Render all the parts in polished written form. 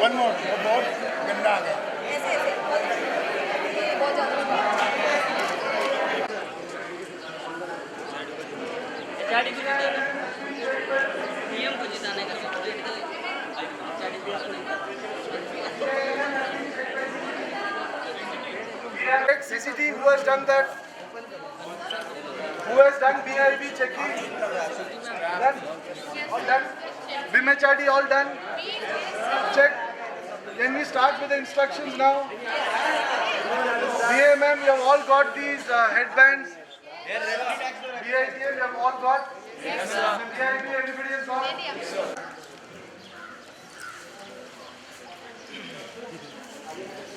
One more, वो बहुत गंदा आ गया। ऐसे ऐसे ये बहुत ज़्यादा नियम को जिताने का CCT, who has done that? Who has done BIB checking? Done? All done? BMHRD all done? Check. Can we start with the instructions now? BAMM, you have all got these headbands. BITM, you have all got? Yes, sir. BIB, everybody has got?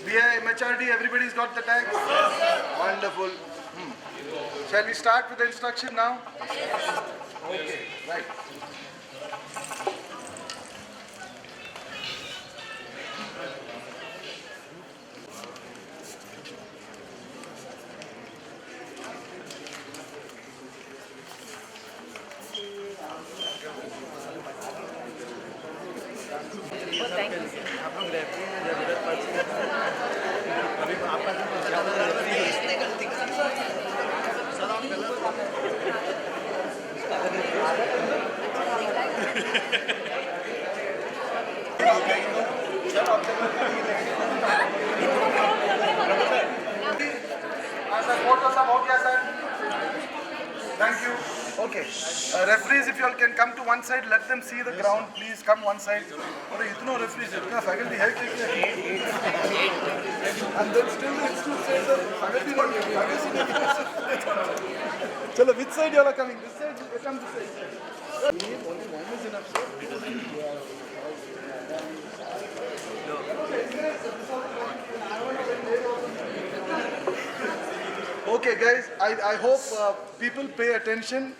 BMHRD, everybody's got the tag? Wonderful. Shall we start with the instruction now? Okay, right. Thank you. Okay. Referees, if you all can come to one side, let them see the ground. Please come one side. अरे इतना referees, इतना faculty है क्या? And then still the institute says that faculty not चलो, which side you all are coming? This side? You come this side. Only one is enough, sir. Okay guys, I hope people pay attention.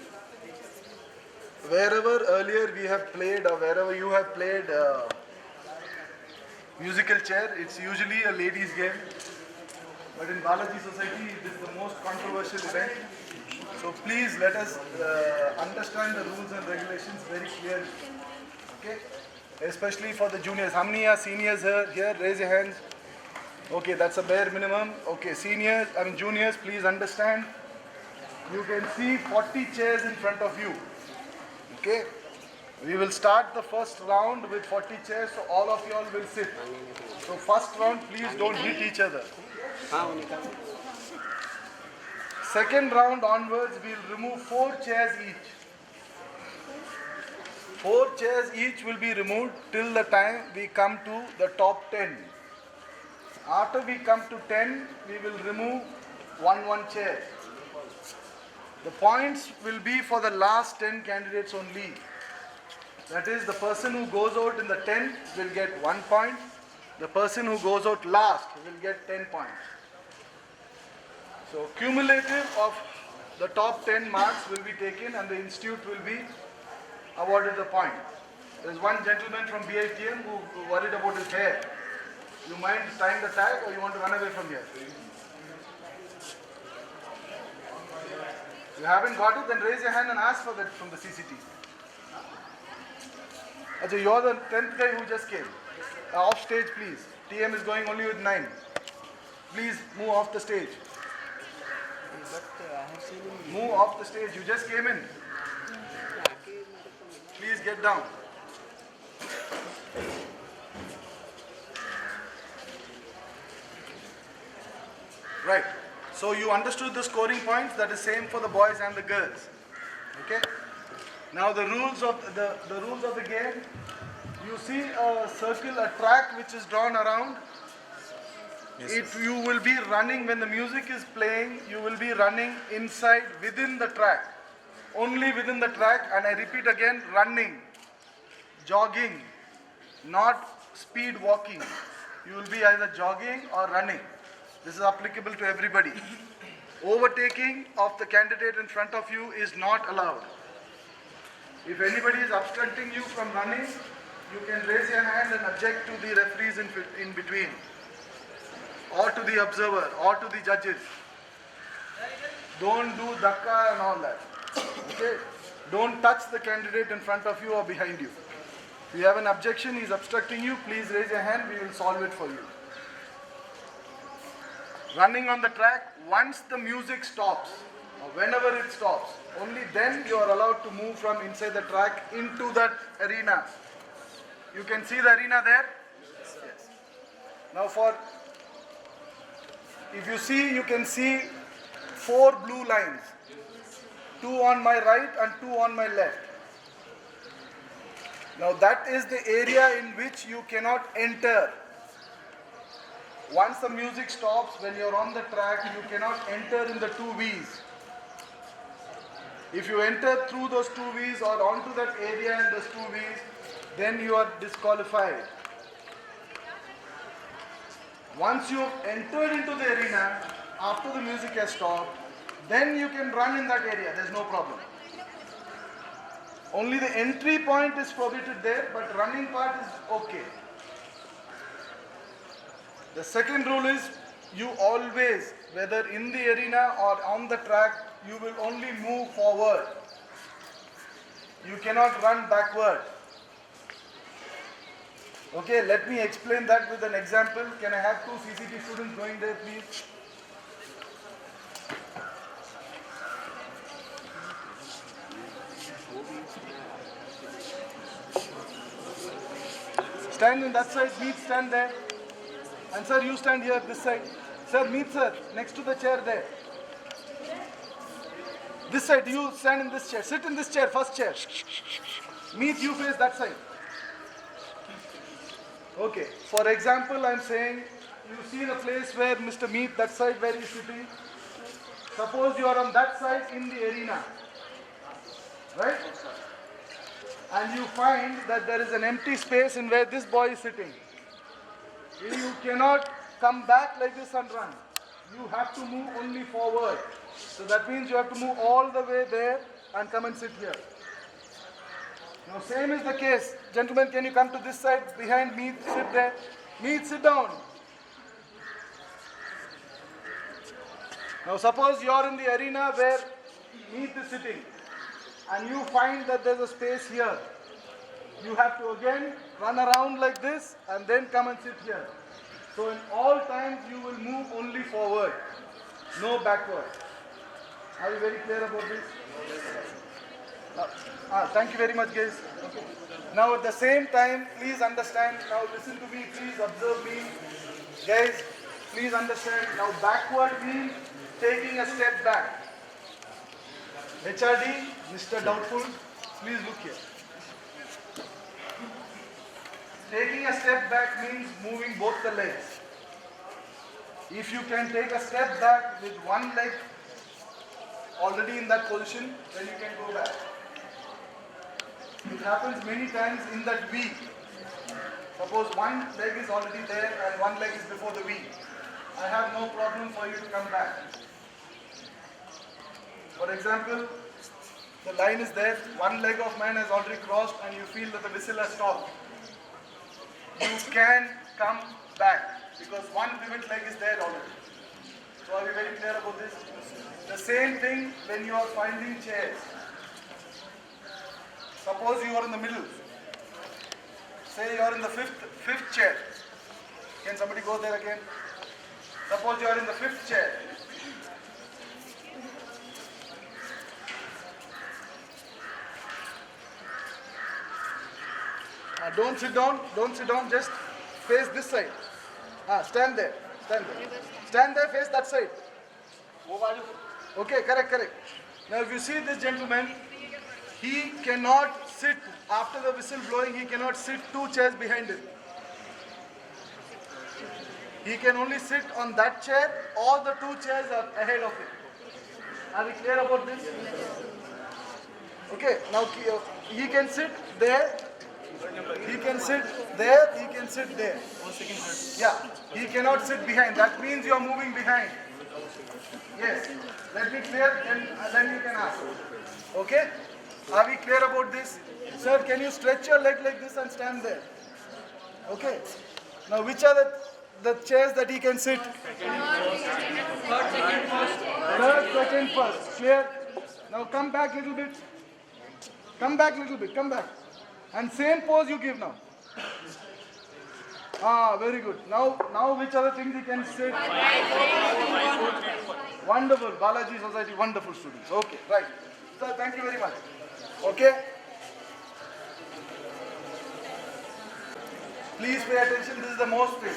Wherever earlier we have played or wherever you have played musical chair, it's usually a ladies game. But in Balaji Society, this is the most controversial event. So please let us understand the rules and regulations very clearly. Okay? Especially for the juniors. How many are seniors here? Raise your hands. Okay, that's a bare minimum. Okay, juniors, please understand. You can see 40 chairs in front of you. Okay, we will start the first round with 40 chairs, so all of you all will sit. So first round, please don't hit each other. Second round onwards, we'll remove 4 chairs each. 4 chairs each will be removed till the time we come to the top 10. After we come to 10, we will remove one chair. The points will be for the last 10 candidates only. That is, the person who goes out in the 10th will get 1 point. The person who goes out last will get 10 points. So cumulative of the top 10 marks will be taken and the institute will be awarded the point. There is one gentleman from BITM who worried about his hair. You mind tying the tag or you want to run away from here? You haven't got it? Then raise your hand and ask for that from the CCT. Achha, you're the 10th guy who just came. Off stage, please. TM is going only with 9. Please move off the stage. Move off the stage. You just came in. Please get down. Right. So you understood the scoring points. That is same for the boys and the girls. Okay. Now the rules of the rules of the game. You see a circle, a track which is drawn around. If you will be running when the music is playing, you will be running inside within the track. Only within the track, and I repeat again, running, jogging, not speed walking. You will be either jogging or running. This is applicable to everybody. Overtaking of the candidate in front of you is not allowed. If anybody is obstructing you from running, you can raise your hand and object to the referees in between, or to the observer, or to the judges. Don't do dhakka and all that. Okay? Don't touch the candidate in front of you or behind you. If you have an objection, he is obstructing you, please raise your hand, we will solve it for you. Running on the track, once the music stops, or whenever it stops, only then you are allowed to move from inside the track into that arena. You can see the arena there? Yes. Now if you see, you can see 4 blue lines. 2 on my right and 2 on my left. Now that is the area in which you cannot enter. Once the music stops, when you are on the track, you cannot enter in the 2 V's. If you enter through those 2 V's or onto that area in those 2 V's, then you are disqualified. Once you have entered into the arena, after the music has stopped, then you can run in that area, there is no problem. Only the entry point is prohibited there, but running part is okay. The second rule is, you always, whether in the arena or on the track, you will only move forward. You cannot run backward. Okay, let me explain that with an example. Can I have 2 CCT students going there, please? Stand in that side, meet, stand there. And sir, you stand here, this side. Sir, meet sir, next to the chair there. This side, you stand in this chair. Sit in this chair, first chair. Meet, you face that side. Okay, for example, I am saying, you see the place where Mr. Meet, that side where he is sitting. Suppose you are on that side in the arena. Right? And you find that there is an empty space in where this boy is sitting. You cannot come back like this and run. You have to move only forward. So that means you have to move all the way there and come and sit here. Now same is the case. Gentlemen, can you come to this side behind me, sit there. Meet, sit down. Now suppose you are in the arena where Meet is sitting and you find that there is a space here. You have to again run around like this and then come and sit here. So in all times you will move only forward, no backward. Are you very clear about this? Thank you very much, guys. Okay. Now at the same time, please understand, now listen to me, please observe me. Guys, please understand, now backward means taking a step back. HRD, Mr. Doubtful, please look here. Taking a step back means moving both the legs. If you can take a step back with one leg already in that position, then you can go back. It happens many times in that V. Suppose one leg is already there and one leg is before the V. I have no problem for you to come back. For example, the line is there, one leg of mine has already crossed and you feel that the whistle has stopped. You can come back because one pivot leg is there already. So are you very clear about this? The same thing when you are finding chairs. Suppose you are in the middle. Say you are in the fifth chair. Can somebody go there again? Suppose you are in the 5th chair. Don't sit down, just face this side. Stand there. Stand there, face that side. Okay, correct. Now if you see this gentleman, he cannot sit, after the whistle blowing, he cannot sit 2 chairs behind him. He can only sit on that chair or the 2 chairs are ahead of him. Are we clear about this? Okay, now he can sit there. He can sit there, he can sit there. Yeah, he cannot sit behind. That means you are moving behind. Yes, let me clear and then you can ask. Okay? Are we clear about this? Sir, can you stretch your leg like this and stand there? Okay. Now which are the chairs that he can sit? Third, second, first. Clear? Now come back a little bit. Come back. And same pose you give now. Ah, very good. Now which other things you can say? Wonderful. Balaji Society, wonderful students. Okay, right. Sir, thank you very much. Okay. Please pay attention, this is the most thing.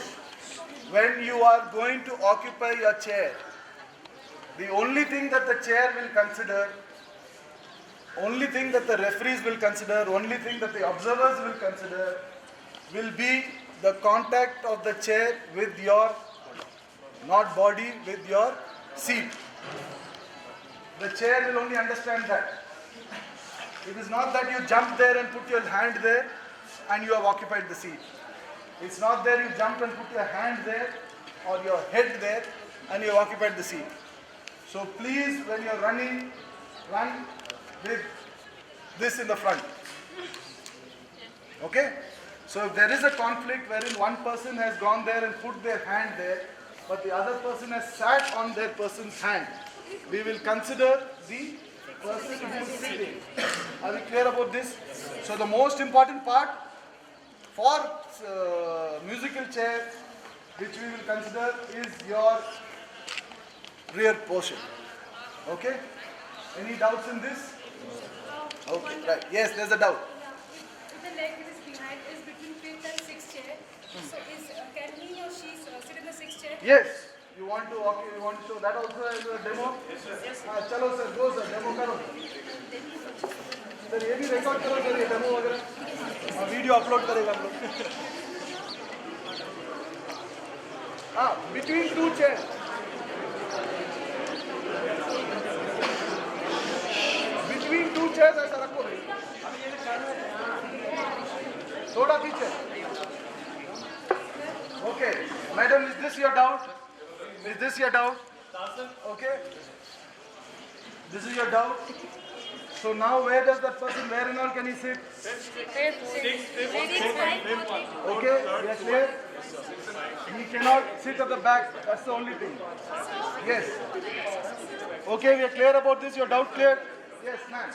When you are going to occupy your chair, the only thing that the chair will consider, only thing that the referees will consider, only thing that the observers will consider will be the contact of the chair with your, not body, with your seat. The chair will only understand that. It is not that you jump there and put your hand there and you have occupied the seat. It's not there you jump and put your hand there or your head there and you have occupied the seat. So please, when you're running, run with this in the front. Okay? So if there is a conflict wherein one person has gone there and put their hand there, but the other person has sat on their person's hand, we will consider the person who is sitting. Are we clear about this? So the most important part for musical chair, which we will consider, is your rear portion. Okay? Any doubts in this? Okay, right. Yes, there's a doubt. The leg is behind is between fifth and sixth chair. So can he or she sit in the sixth chair? Yes. You want to show that also as a demo? Yes. Chalo sir, go sir, demo karo. Sir, ये भी record करो sir, ये demo वगैरह. Video upload करेगा हम लोग. Between two chairs. Between two chairs ऐसा रखो भाई. थोड़ा पीछे. Okay, madam, is this your doubt? Is this your doubt? Okay. This is your doubt. So now where does that person, where and all can he sit? Okay, we are clear? He cannot sit at the back, that's the only thing. Yes. Okay, we are clear about this, your doubt clear? Yes, ma'am.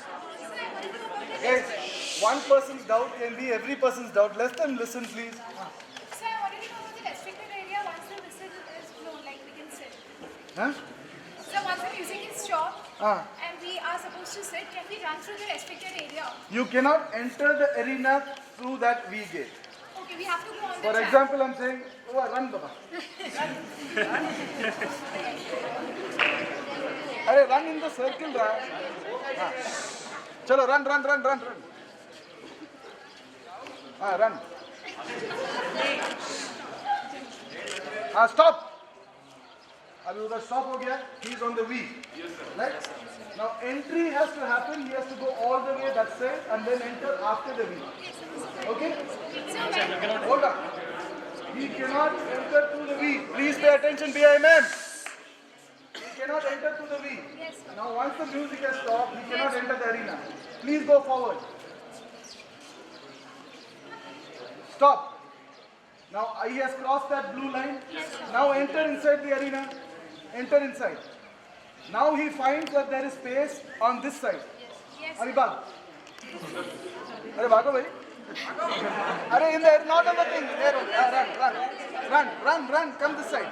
Yes, one person's doubt can be every person's doubt. Let them listen, please. So I wanted to know about the restricted area once the whistle is blown, like we can sit. Huh? So once the music is stopped Ah. and we are supposed to sit, can we run through the restricted area? You cannot enter the arena through that V gate. Okay, we have to go on the For track. example, I'm saying, oh, run, Baba. Arey, run in the circle, ra. Chalo, run. Run. Stop. Abhi udhar stop ho gaya. He's on the V. Yes, sir. Right? Now entry has to happen. He has to go all the way that side and then enter after the V. Okay? Hold on. He cannot enter through the V. Please pay attention, BIMM. He cannot enter through the V. Yes. Now once the music has stopped, he cannot enter the arena. Please go forward. Stop. Now he has crossed that blue line. Now enter inside the arena. Enter inside. Now he finds that there is space on this side. Yes. Are bhag. Are bhago bhai. Are in there, not on the thing. There, run. Come this side.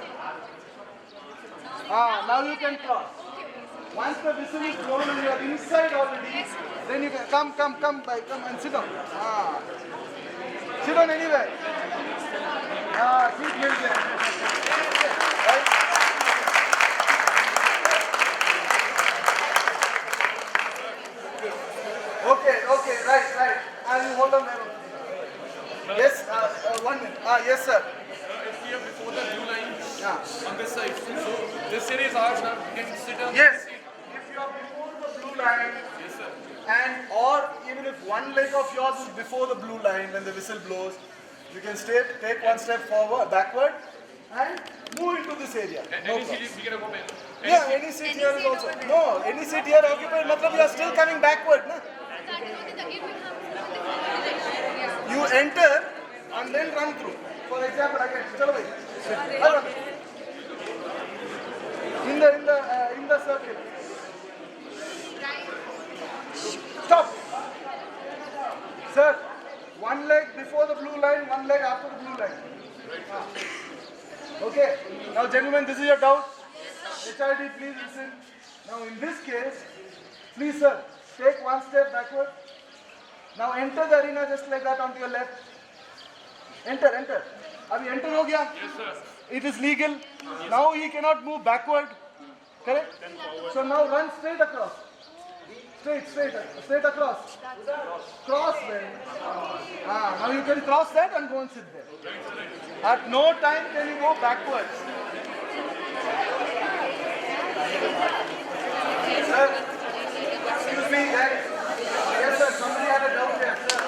Now you can cross. Once the whistle is blown and you are inside already, then you can come and sit down. Sit down anywhere. Seat mill there. Right? Okay, right. And you hold on there. Yes, 1 minute. Yes, sir. If we are before the blue line Yeah. on this side, so this area is ours now. We can sit on Yes. this seat. If you are before the blue line, Yes, sir. and or even if one leg of yours is before the blue line when the whistle blows, you can take one step forward, backward, and move into this area. No Any problem. seat we can occupy. Yeah, any seat here is also. No, any seat here occupied, matlab you are still coming backward. Na? You enter and then run through. For example, again, chalo bhai. Run. In the circle. Stop. Sir, one leg before the blue line, one leg after the blue line. Okay. Now, gentlemen, this is your doubt. HRD, please listen. Now, in this case, please, sir, take one step backward. Now, enter the arena just like that onto your left. Enter, enter. Abhi enter ho gaya? Yes, sir. It is legal. Now he cannot move backward. Correct? So now run straight across. Straight across. Cross then. Now you can cross that and go and sit there. At no time can you go backwards. Sir, excuse me, guys. Yes, sir. Somebody had a doubt here, sir.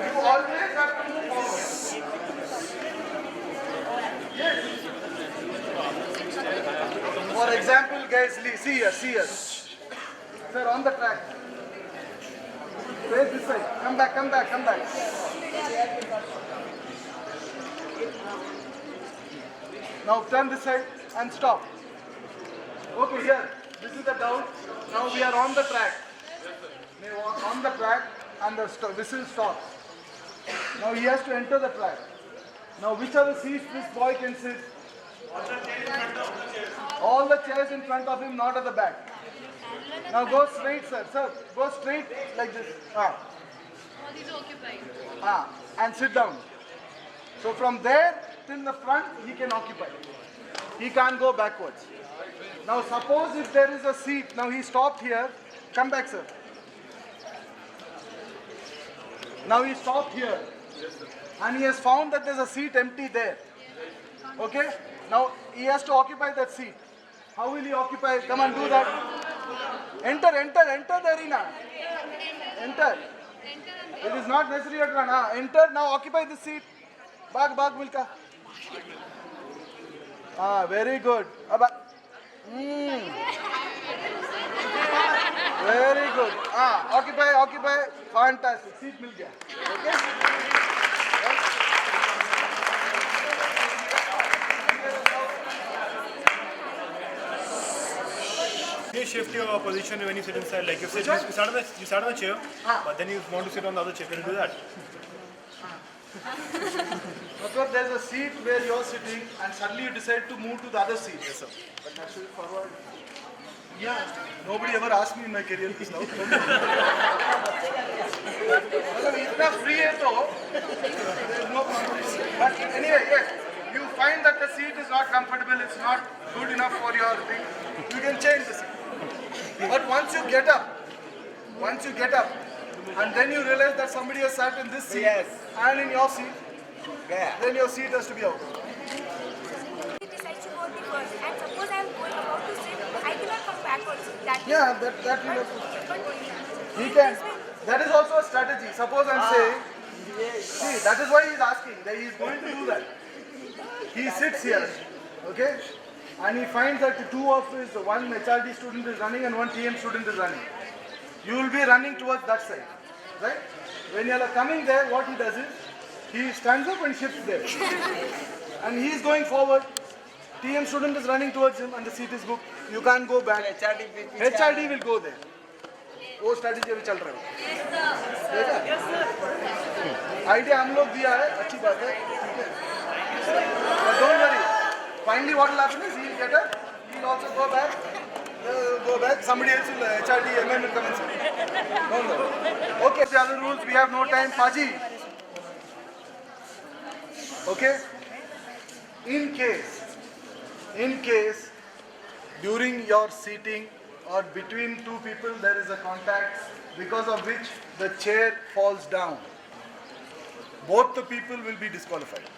You always have to move forward. Yes. For example, guys, see here. Sir, on the track. Face this side. Come back. Now turn this side and stop. Okay, here. This is the down. Now we are on the track. We walk on the track and the whistle stops. Now he has to enter the track. Now which are the seats this boy can sit? All the chairs in front of him, not at the back. Now go straight, sir. Sir, go straight like this. All these are occupied. And sit down. So from there till the front, he can occupy. He can't go backwards. Now suppose if there is a seat, now he stopped here. Come back, sir. Now he stopped here. And he has found that there's a seat empty there. Okay? Now he has to occupy that seat. How will he occupy? Come on, do that. Enter the arena. Enter. It is not necessary to run. Enter, now occupy the seat. Bag Milka. Very good. Very good. Occupy. Fantastic. Seat mil gaya. Okay? Can you shift your position when you sit inside? Like you sit on the chair, but then you want to sit on the other chair. Can you do that? Because there's a seat where you're sitting and suddenly you decide to move to the other seat. Yes, sir. But actually forward. Yeah. Nobody ever asked me in my career this now. It's free, so there's no problem. But anyway, yes. You find that the seat is not comfortable, it's not good enough for your thing, you can change the seat. But once you get up, and then you realize that somebody has sat in this seat and in your seat, then your seat has to be out. Decides to go the first, and suppose I am going about to sit, I cannot come backwards. That That will he can. That is also a strategy. Suppose I am saying, see, that is why he is asking, that he is going to do that. He sits here, okay, and he finds that one HRD student is running and one TM student is running. You will be running towards that side, right? When you are coming there, what he does is, he stands up and shifts there. And he is going forward. TM student is running towards him and the seat is booked. You can't go back. HRD will go there. वो strategy अभी चल रहा है. Idea हम लोग दिया है, अच्छी बात है, ठीक है. But don't worry. Finally, what will happen is he will get up. He will also go back. Somebody else will HRD MM will come and sit. Don't worry. Okay. The other rules we have no time. Paji. Okay. In case during your seating or between two people there is a contact because of which the chair falls down, both the people will be disqualified.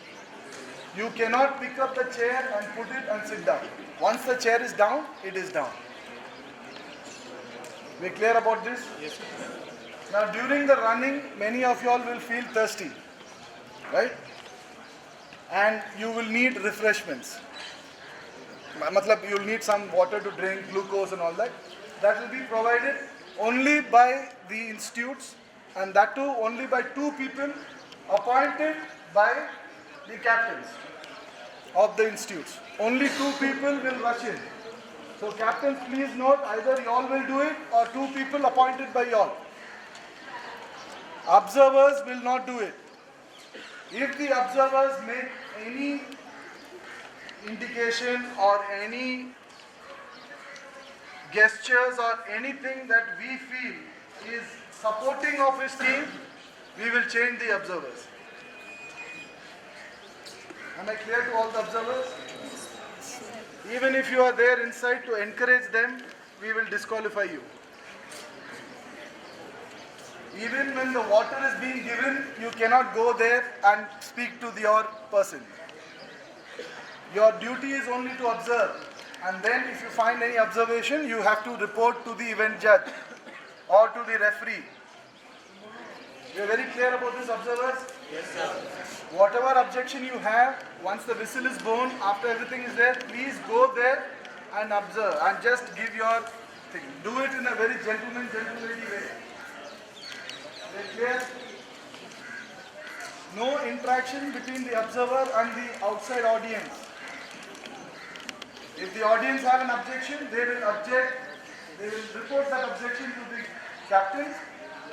You cannot pick up the chair and put it and sit down. Once the chair is down, it is down. We clear about this? Yes. Now during the running, many of you all will feel thirsty, right? And you will need refreshments. Matlab, you will need some water to drink, glucose and all that. That will be provided only by the institutes, and that too only by two people appointed by the captains. of the institutes. Only 2 people will rush in. So captains, please note, either y'all will do it or 2 people appointed by y'all. Observers will not do it. If the observers make any indication or any gestures or anything that we feel is supporting of his team, we will change the observers. Am I clear to all the observers? Even if you are there inside to encourage them, we will disqualify you. Even when the water is being given, you cannot go there and speak to your person. Your duty is only to observe. And then if you find any observation, you have to report to the event judge or to the referee. You are very clear about this, observers? Yes, sir. Whatever objection you have, once the whistle is blown, after everything is there, please go there and observe and just give your thing. Do it in a very gentleman, gentlemanly way. Very clear? No interaction between the observer and the outside audience. If the audience have an objection, they will object. They will report that objection to the captains,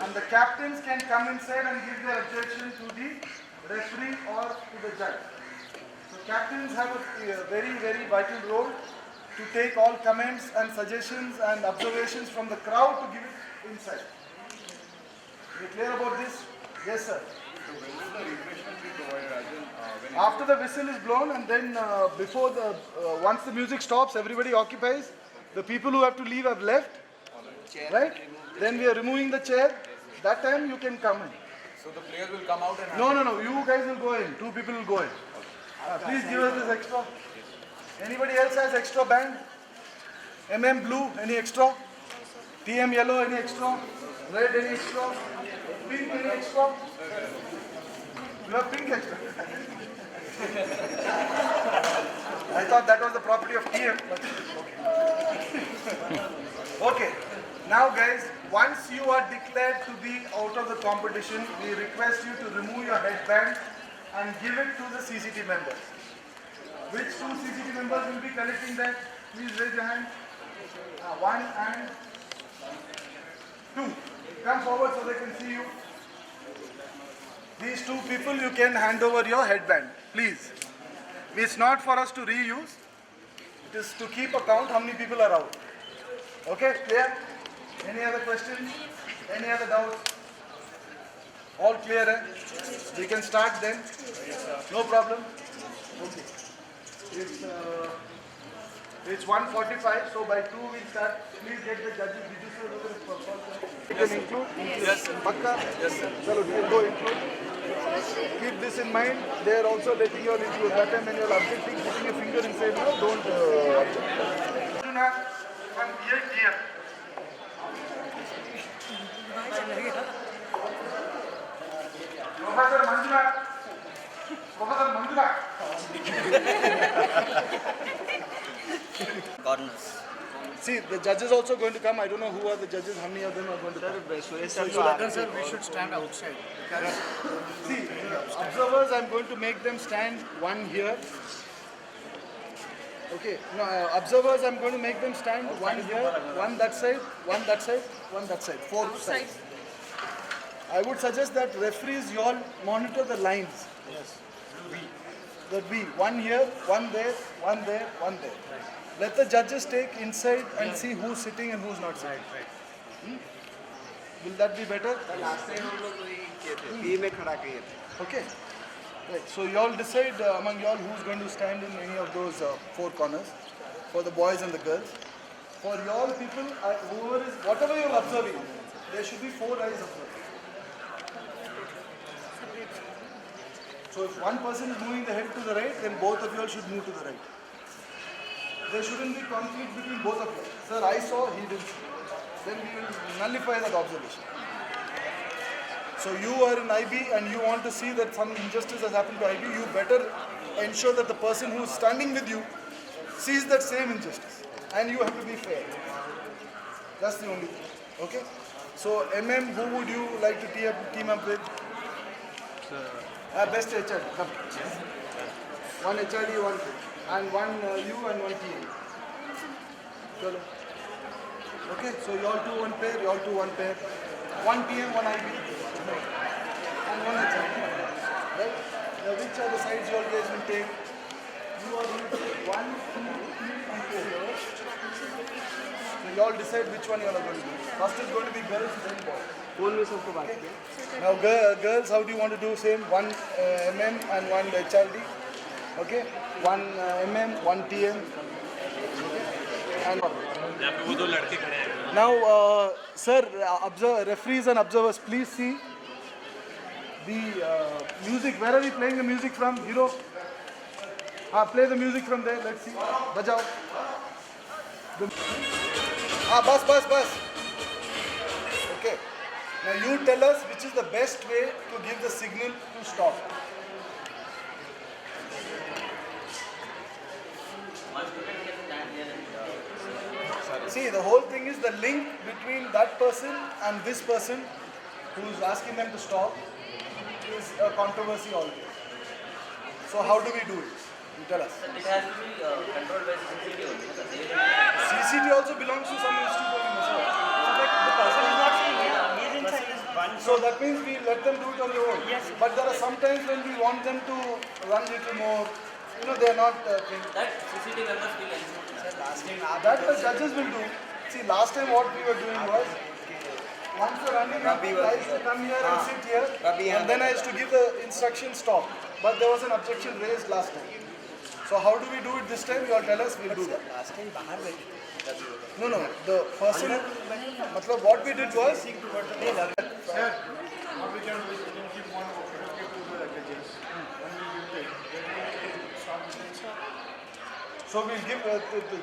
and the captains can come inside and give their objection to the referee or to the judge. So captains have a very, very vital role to take all comments and suggestions and observations from the crowd to give it inside. Are you clear about this? Yes, sir. After the whistle is blown, and then before the once the music stops, everybody occupies. The people who have to leave have left, right? Then we are removing the chair. That time you can come in. So the players will come out and No. You guys will go in. 2 people will go in. Please give us this extra. Anybody else has extra band? MM blue, any extra? TM yellow, any extra? Red, any extra? Pink, any extra? You have pink extra. I thought that was the property of TM. But okay. Now guys, once you are declared to be out of the competition, we request you to remove your headband and give it to the CCT members. Which 2 CCT members will be collecting that? Please raise your hand. 1 and 2. Come forward so they can see you. These 2 people you can hand over your headband, please. It's not for us to reuse. It is to keep account how many people are out. Okay, clear? Any other questions? Any other doubts? All clear, eh? We can start then? No problem? Okay. It's 1:45, so by 2 we'll start. Please get the judges. Did you say you can include? Yes, sir. Pakka? Yes, sir. So you can go include. Keep this in mind. They are also letting you all include. That time when you are objecting, putting your finger inside, no, don't object. Do not come here. Professor Manjunath. Corners. See, the judge is also going to come. I don't know who are the judges, how many of them are going to come. Sir, we should stand outside. See, observers, I'm going to make them stand one here. Okay, no, observers, I'm going to make them stand one here, one that side, one that side, one that side, 4 sides. I would suggest that referees, you all monitor the lines. Yes. That we, one here, one there, one there, one there. Let the judges take inside and see who's sitting and who's not sitting. Will that be better? Okay. Right. So you all decide among you all who's going to stand in any of those 4 corners for the boys and the girls. For you all people, whoever is, whatever you're observing, there should be 4 eyes observed. So if one person is moving the head to the right, then both of you all should move to the right. There shouldn't be conflict between both of you. Sir, I saw, he didn't see. Then we will nullify that observation. So you are in IB and you want to see that some injustice has happened to IB, you better ensure that the person who is standing with you sees that same injustice. And you have to be fair. That's the only thing. Okay? So MM, who would you like to team up with? Best HR, come. one HRD, one thing. And one you and one TA. Chalo. Okay, so you all two one pair, you all two one pair. One TM, one IB. And one HRD. Right? Now which are the sides you all guys will take? You all will take 1, 2, 3 and 4. So you all decide which one you all are going to do. First is going to be girls, then boys. Okay. Now girls, how do you want to do same? One MM and one HRD. Okay. One MM, one TM. Okay. And now, sir, referees and observers, please see the music. Where are we playing the music from? Hero. Play the music from there. Let's see. Bajao. Bus. Okay. Now you tell us which is the best way to give the signal to stop. See, the whole thing is the link between that person and this person who is asking them to stop is a controversy always. So how do we do it? You tell us. It has to be controlled by CCTV only. CCTV also belongs to some institute only. So The person is not saying it. He is inside. So that means we let them do it on their own. Yes. But there are some times when we want them to run little more. You know, they are not. That CCTV members will ensure. That the judges will do. See, last time what we were doing was, once the running up, I used to come here and sit here, and then I used to give the instruction stop. But there was an objection raised last time. So how do we do it this time? You all tell us, we'll do that. Last time No, the person, what we did was, What we can do is we can keep one okay to the judges. so we'll give,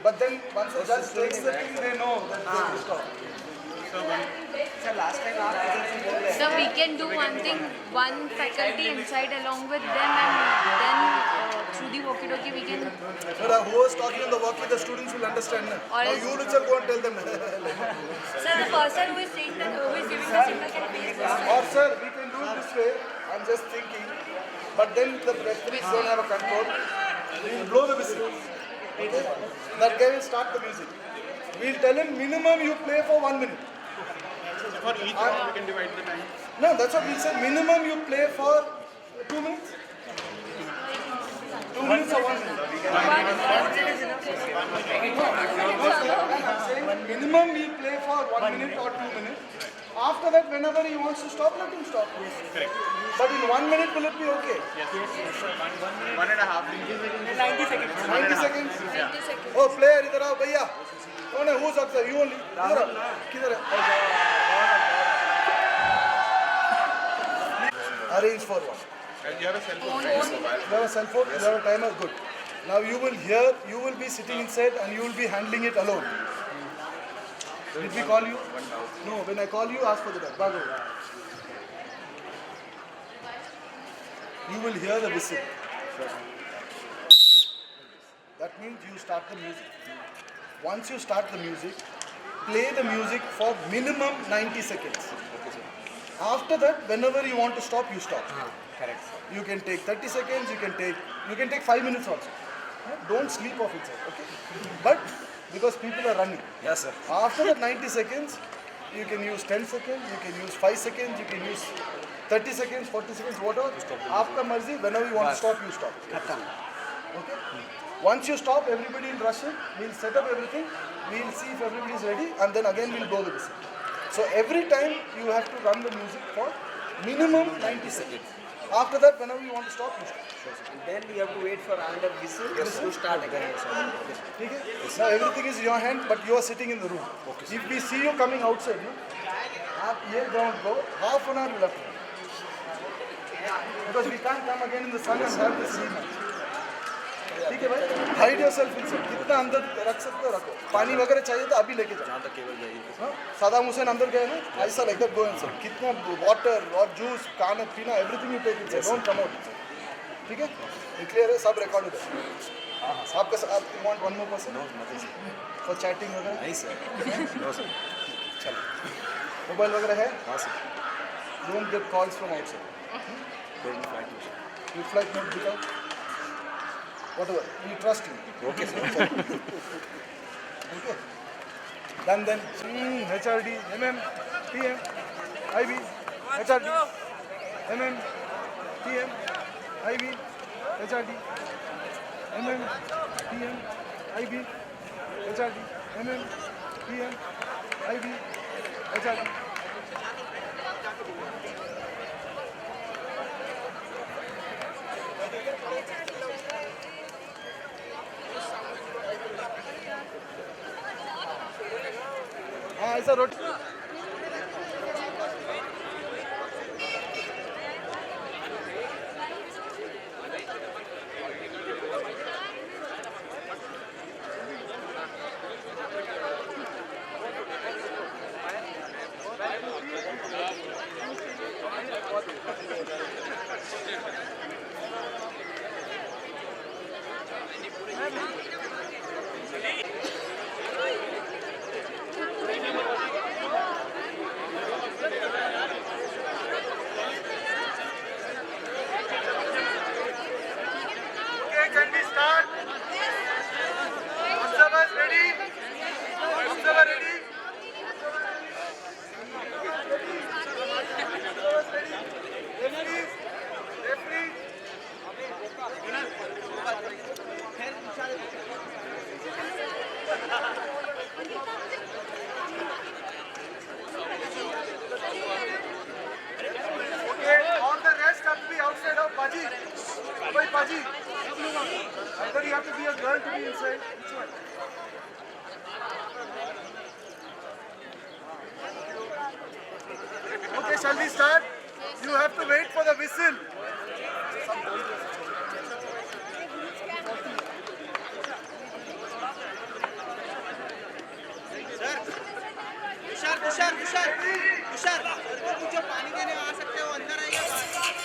but then once the judge takes the thing, they know that they have to stop. So we can do one thing, one faculty inside along with them, and then through the walkie-talkie we can. But who was talking on the walkie, the students will understand. Now you will go and tell them. Sir, the person who is saying that, who is giving the signal can face this. Or sir, we can do it this way. I'm just thinking. But then the referees don't have a control. We will blow the whistle. Okay? That guy will start the music. We'll tell him minimum you play for 1 minute. For each one, we can divide the time. No, that's what we said. Minimum you play for 2 minutes. 2 minutes or 1 minute. Minimum we play for 1 minute or 2 minutes. After that, whenever he wants to stop, let him stop. Yes, correct. But in 1 minute, will it be okay? Yes. 1.5. 90 seconds. 90 seconds. Oh, player, इधर आओ भैया. कौन है? Who's upset? You only. इधर आओ. किधर है? Arrange for one. And you have a cell phone. You have a cell phone. You have a timer. Good. Now you will be sitting inside and you will be handling it alone. Did we call you? No. When I call you, ask for the dog. Bago. You will hear the whistle. That means you start the music. Once you start the music, play the music for minimum 90 seconds. After that, whenever you want to stop, you stop. Correct. You can take 30 seconds, you can take 5 minutes also. Don't sleep off it, okay? But because people are running. Yes, sir. After that 90 seconds, you can use 10 seconds, you can use 5 seconds, you can use 30 seconds, 40 seconds, whatever. After mercy, whenever you want to stop, you stop. Okay? Once you stop, everybody will rush in. We'll set up everything. We'll see if everybody is ready, and then again we'll blow the whistle. So every time you have to run the music for minimum 90 seconds. After that, whenever you want to stop, you stop. And then we have to wait for another whistle to start again. Okay? Now everything is in your hand, but you are sitting in the room. If we see you coming outside, no? Don't go. Half an hour we left. Because we can't come again in the sun and have this rematch. ठीक है भाई, hide yourself inside. कितना अंदर रख सकते हो रखो. पानी वगैरह चाहिए तो अभी लेके जाओ. सदाम हुसैन अंदर गए ना, ऐसा लाइक दैट गो इनसाइड. कितना वाटर और जूस खाना पीना everything you take inside. Don't come out. ठीक है, क्लियर है, सब रिकॉर्ड है. आपका आप want one more person? No, nothing for chatting वगैरह. नहीं सर, नो सर. चलो, मोबाइल वगैरह है? हां सर. Don't get calls from outside. Flight mode दिखाओ. whatever. We trust you. Okay, sir. Okay. Then HRD, MM, PM, IB, HRD, MM, PM, IB, HRD, MM, PM, IB, HRD, MM, PM, IB, HRD. ऐसा रोटी Can we start? Observers ready? Observer ready? Observers ready? Referees? Referees? Okay, all the rest have to be outside of Paji. Wait, Paji. Either you have to be a girl to be inside. Which one? Okay, shall we start? You have to wait for the whistle. Tushar मुझे पानी देने आ सकते हो अंदर आइए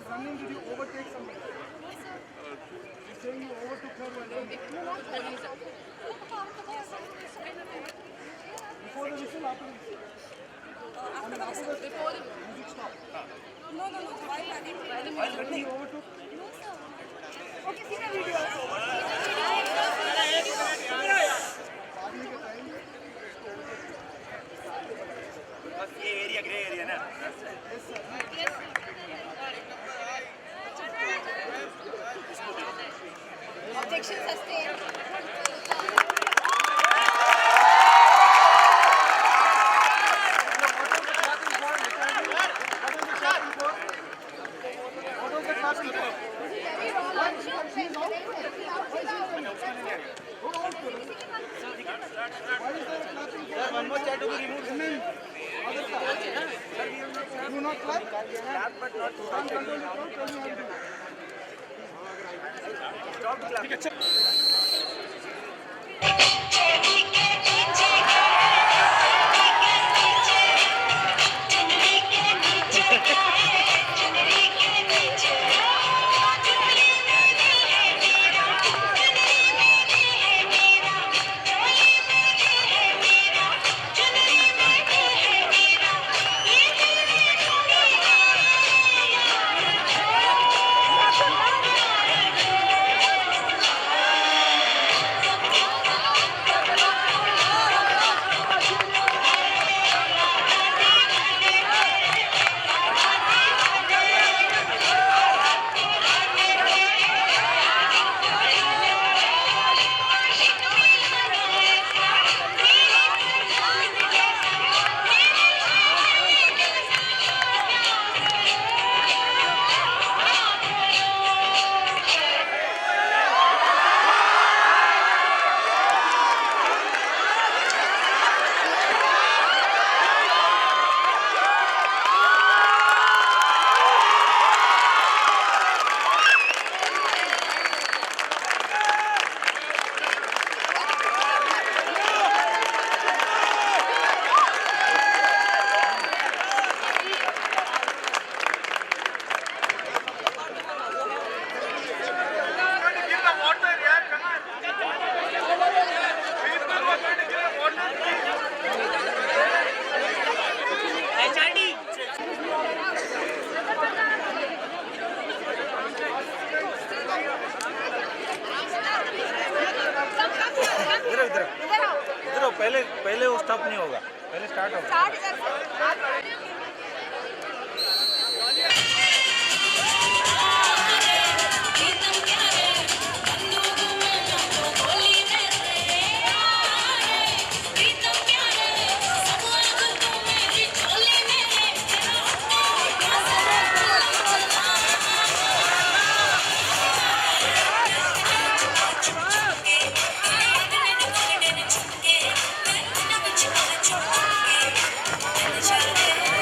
was running, did you overtake somebody? You're saying you overtook her while running. Before the whistle, after the whistle? After the whistle. Before the Music stopped. No. While running. While running, you overtook? Okay, see the video. Party के time ये area grey area ना Objection sustained. One more chair to be removed. do not clap. Clap but not can't control your crowd. Tell me how to do. Stop the clap. पहले वो stop नहीं होगा, पहले start होगा। Chale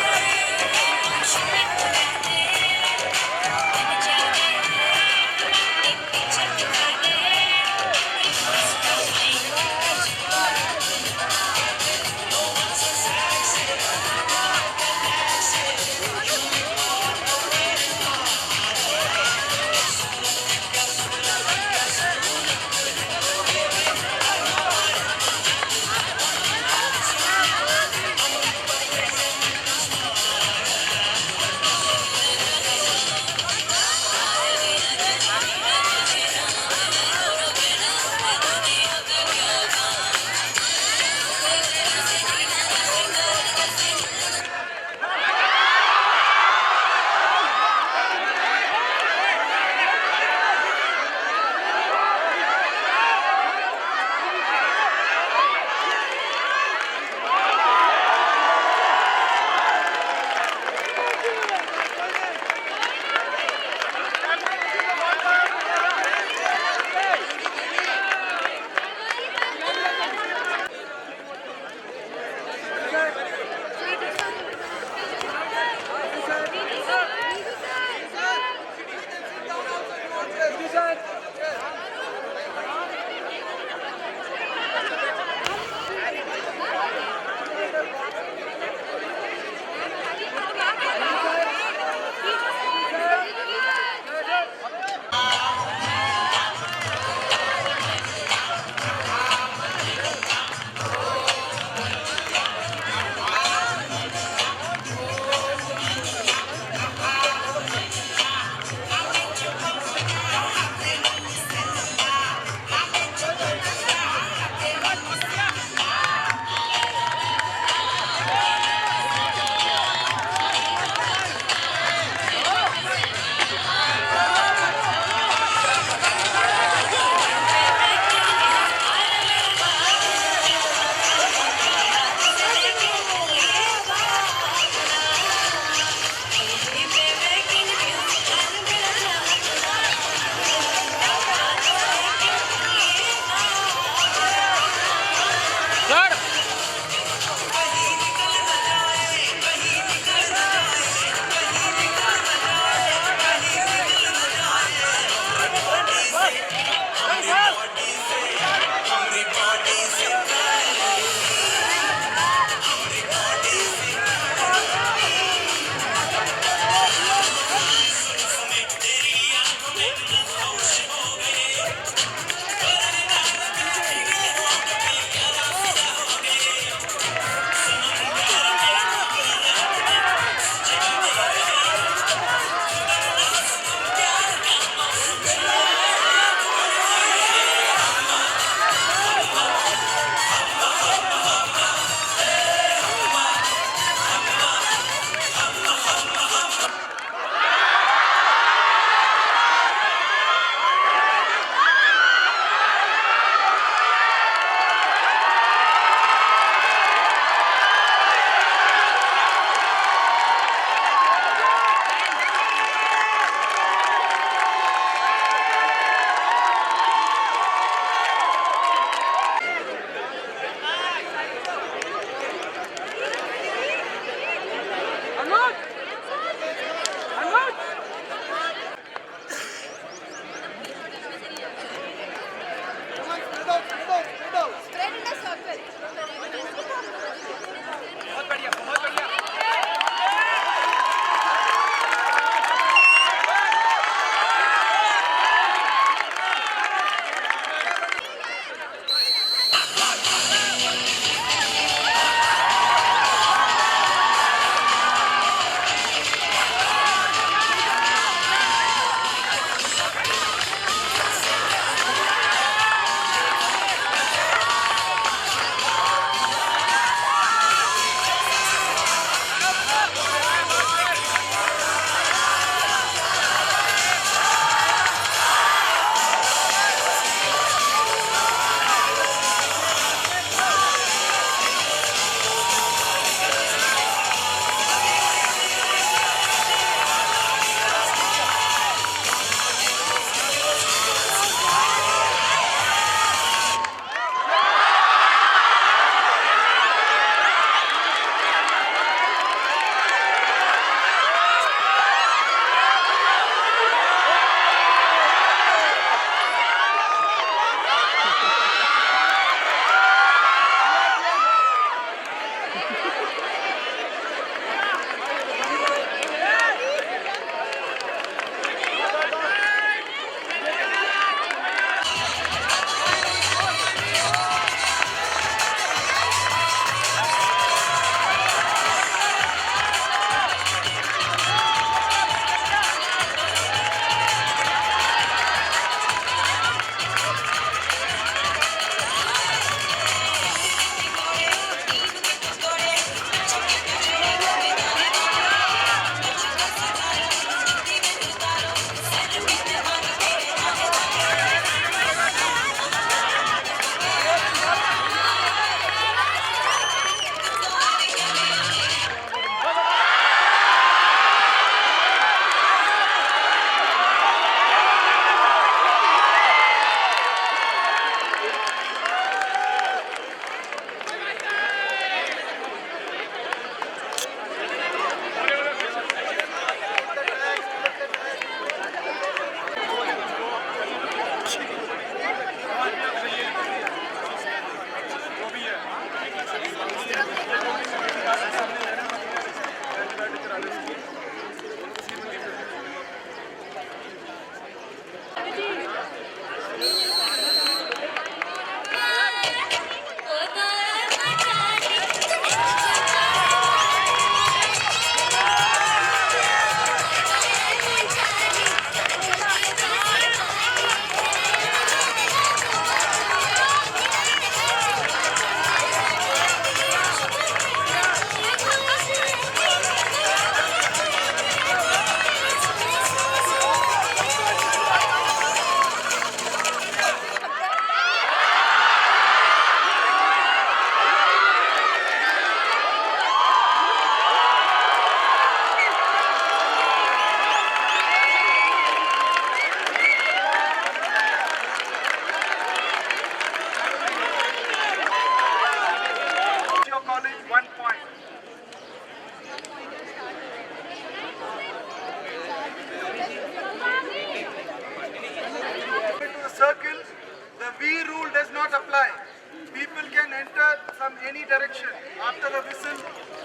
any direction after the whistle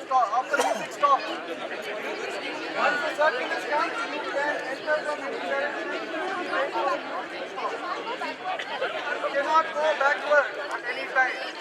stop, after music stops. Once the circle is done, you can enter from any direction. You cannot go backward at any time.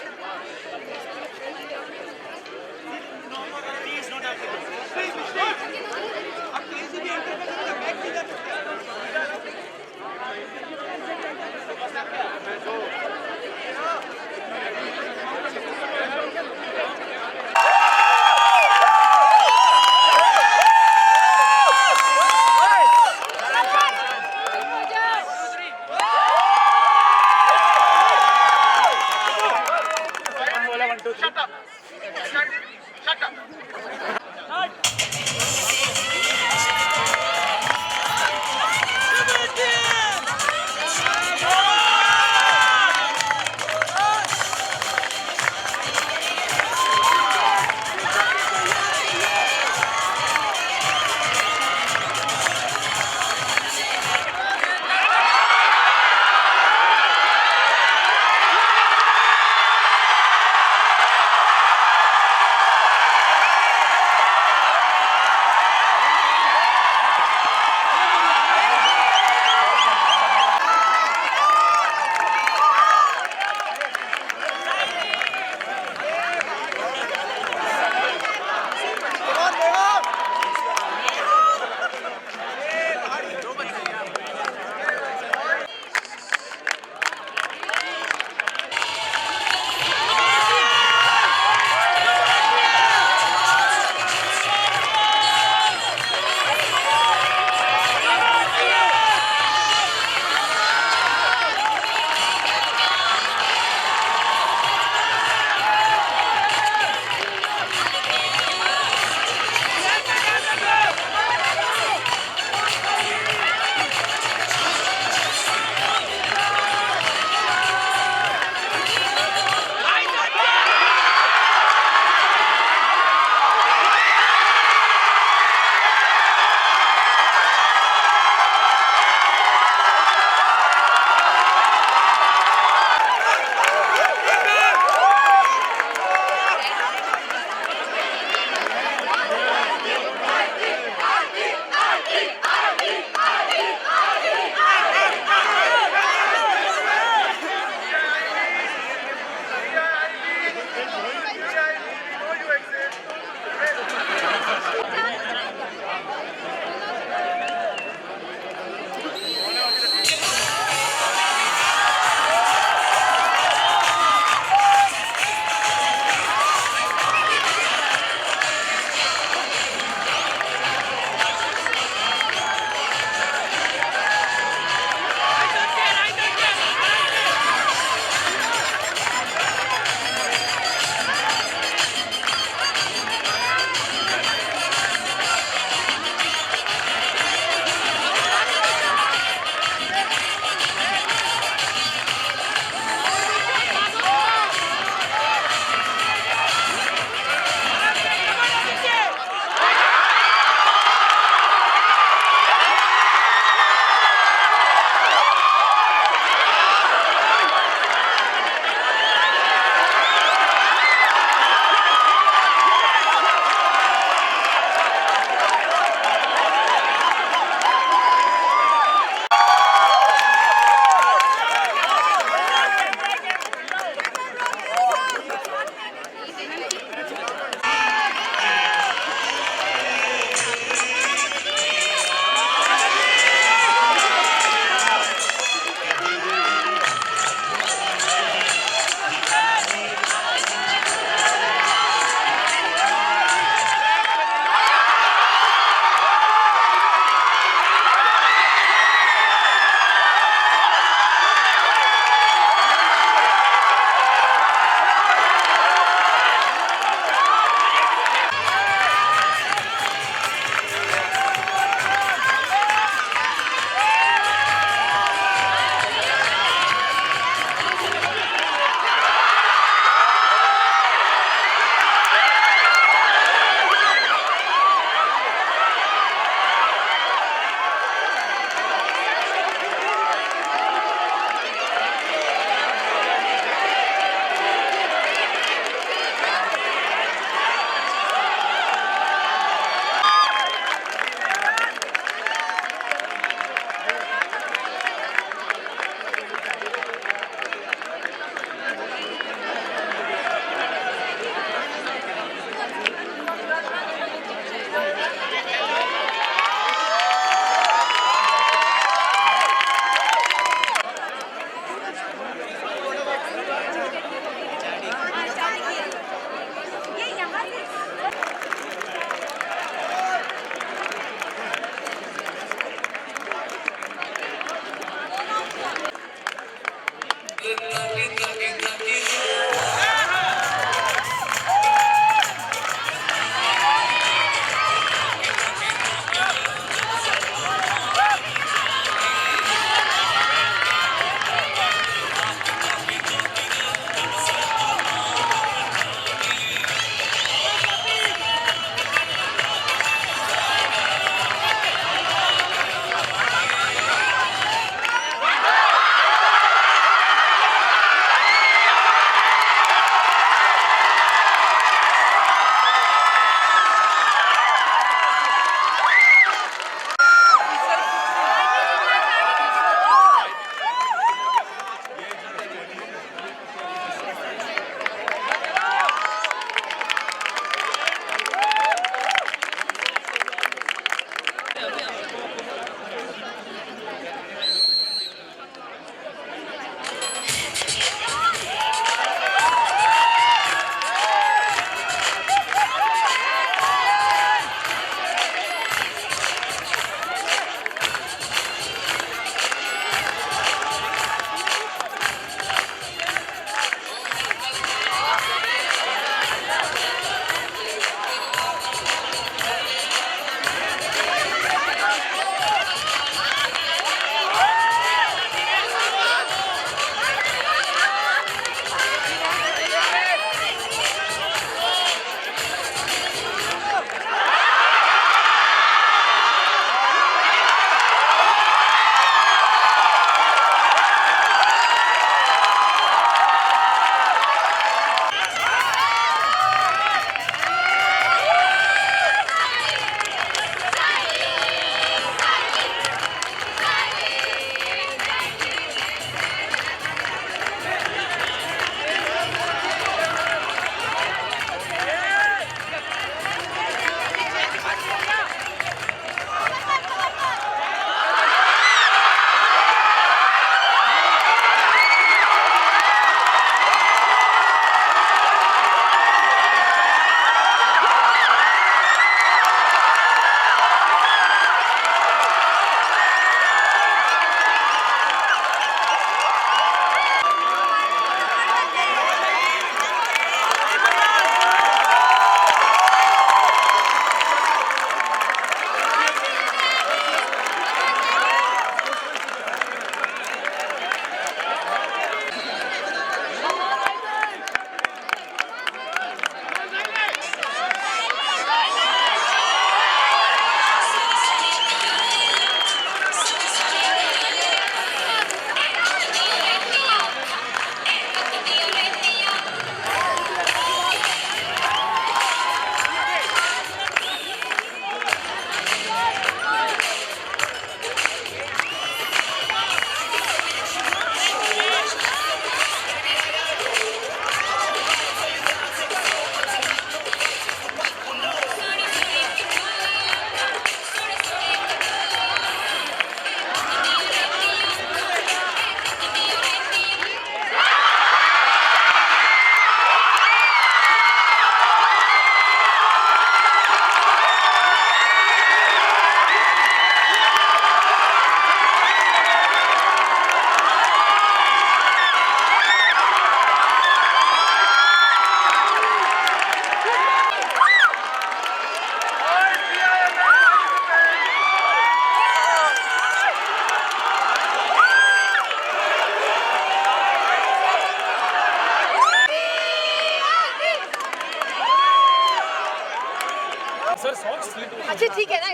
अच्छा ठीक है ना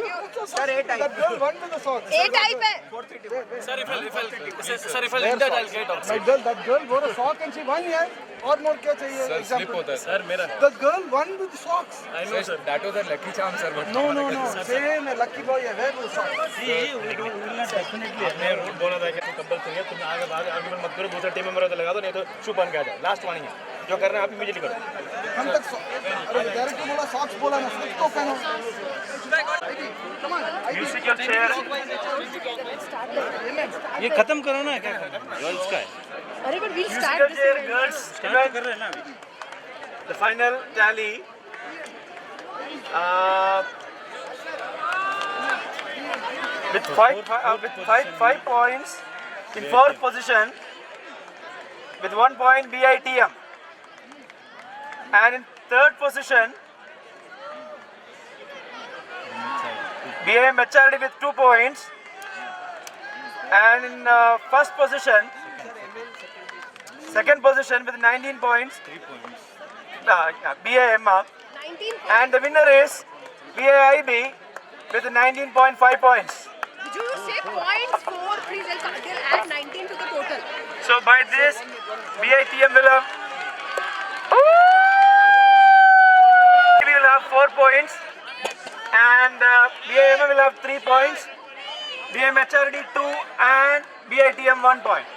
sir A type That girl won with the socks. A type है Sir, if I'll enter, I'll get outside. That girl wore a sock and she won, yeah. और more क्या चाहिए? Example. Sir, मेरा. The girl won with socks. I know, sir. That was a lucky charm, sir. But No. Same lucky boy है, wear those socks. आपने rule बोला था कि compulsory है, तुम आगे आर्गुमेंट मत करो, दूसरा टीम मेंबर तो लगा दो, नहीं तो शू पहन के आ जाओ। लास्ट वार्निंग है, जो कर रहे हैं आप इमीडिएटली करो। हम तक अरे डायरेक्ट तो बोला socks बोला ना, slip तो पहनो। Come on. Music your chair. ये खत्म करो ना, क्या करना है? गर्ल्स का है। अरे but we music start your this chair girls. Start कर रहे हैं ना अभी। The final tally. With five points in fourth position, with 1 point BITM, and in third position BAM HRD with 2 points, and in first position, second position with 19 points. 3 points. BAM, 19 and the winner is BAIB with 19.5 points. did you say points 4 3 they'll add 19 to the total So by this, BITM will have 4 points, and BAM will have 3 points, BMHRD 2, and BITM 1 point.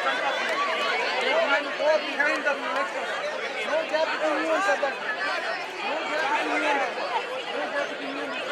front of you. Go behind the next one. No gap between you and Sadat. No gap between you and No gap between you and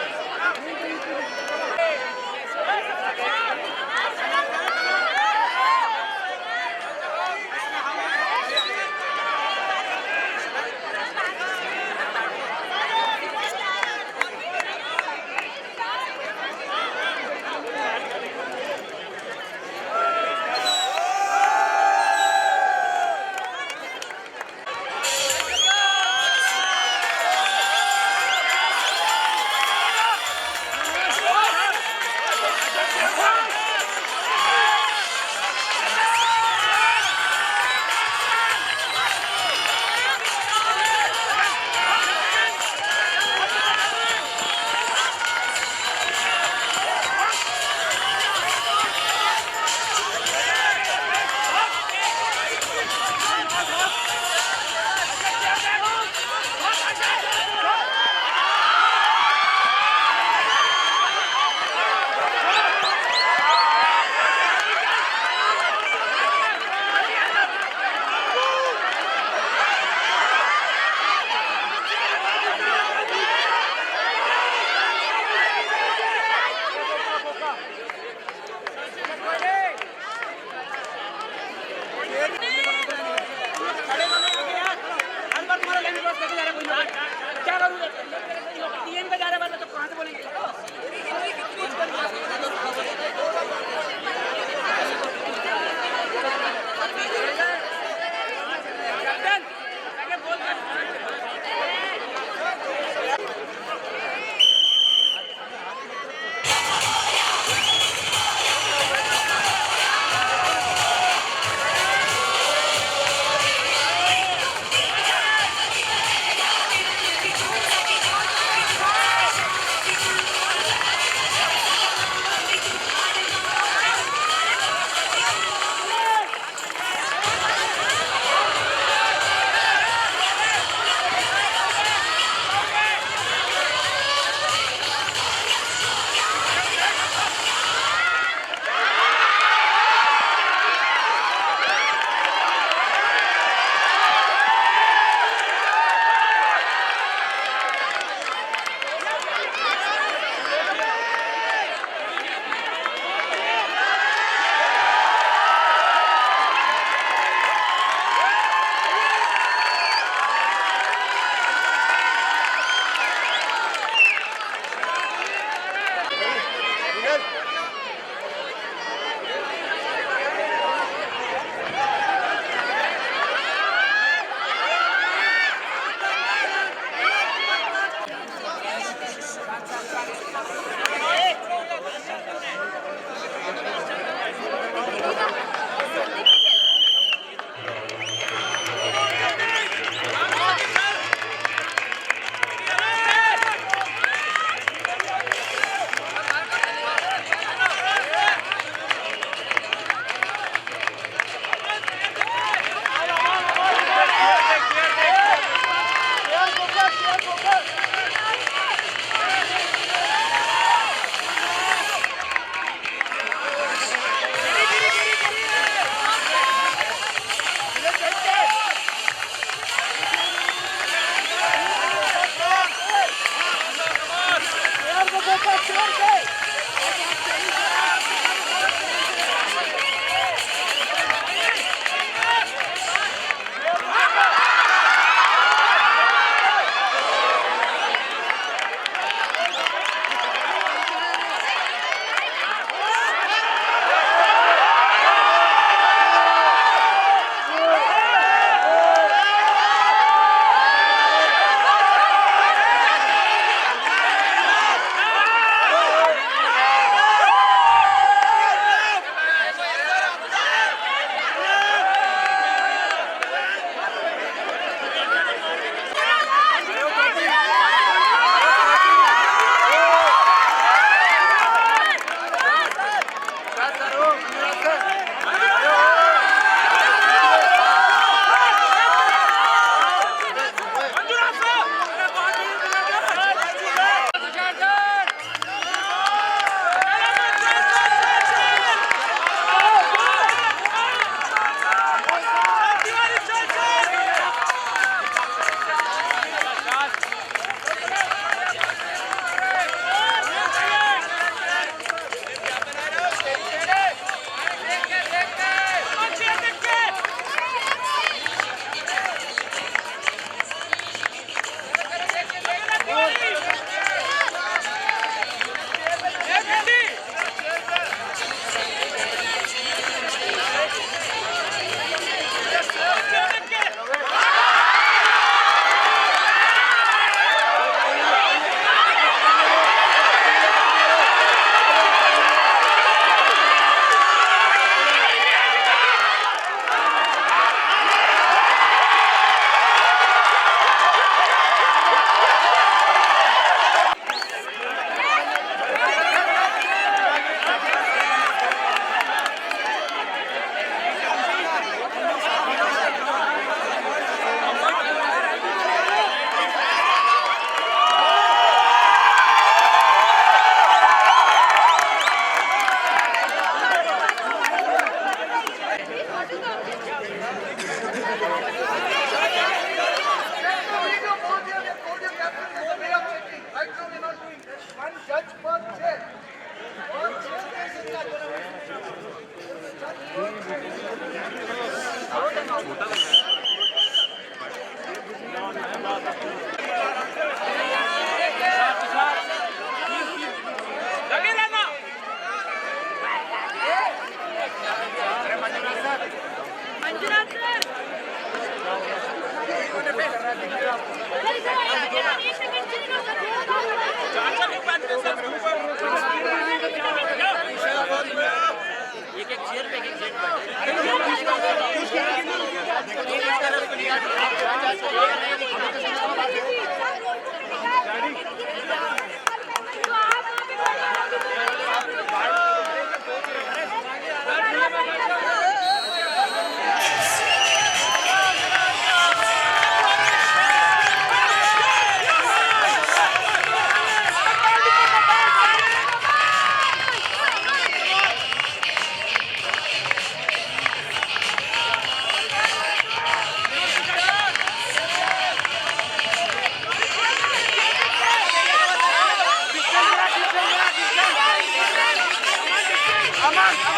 Video!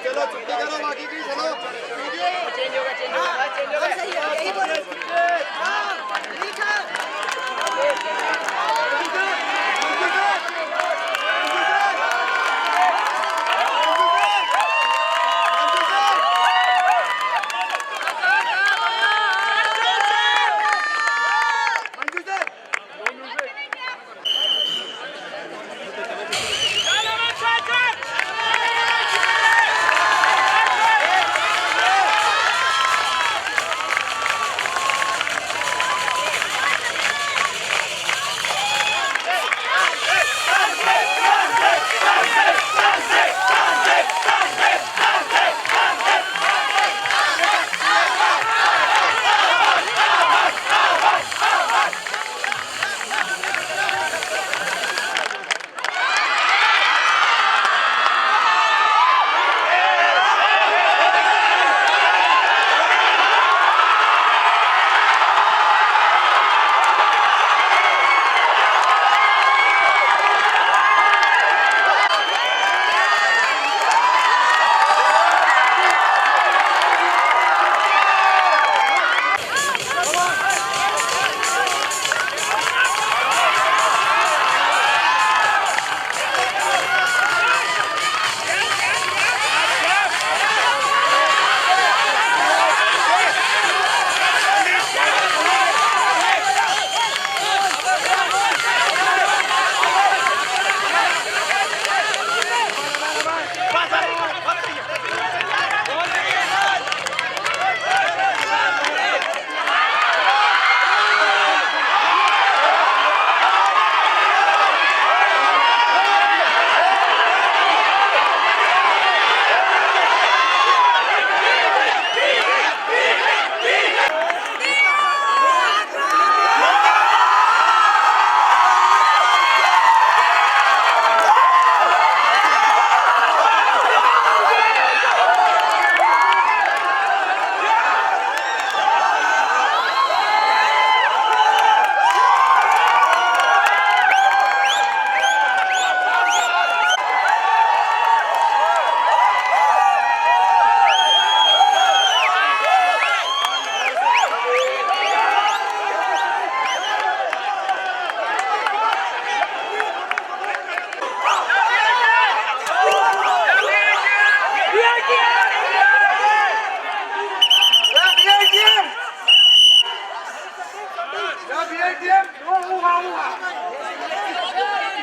चलो छुट्टी करो बाकी की चलो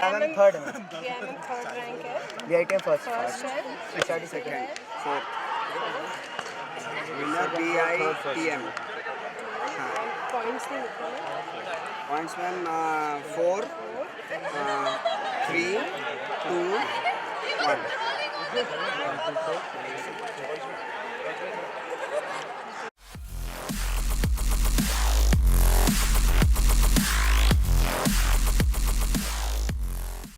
third third rank है BITM first first है HRD second winner BITM points नहीं लिखे हैं पॉइंट्स मैम 4 3 2 1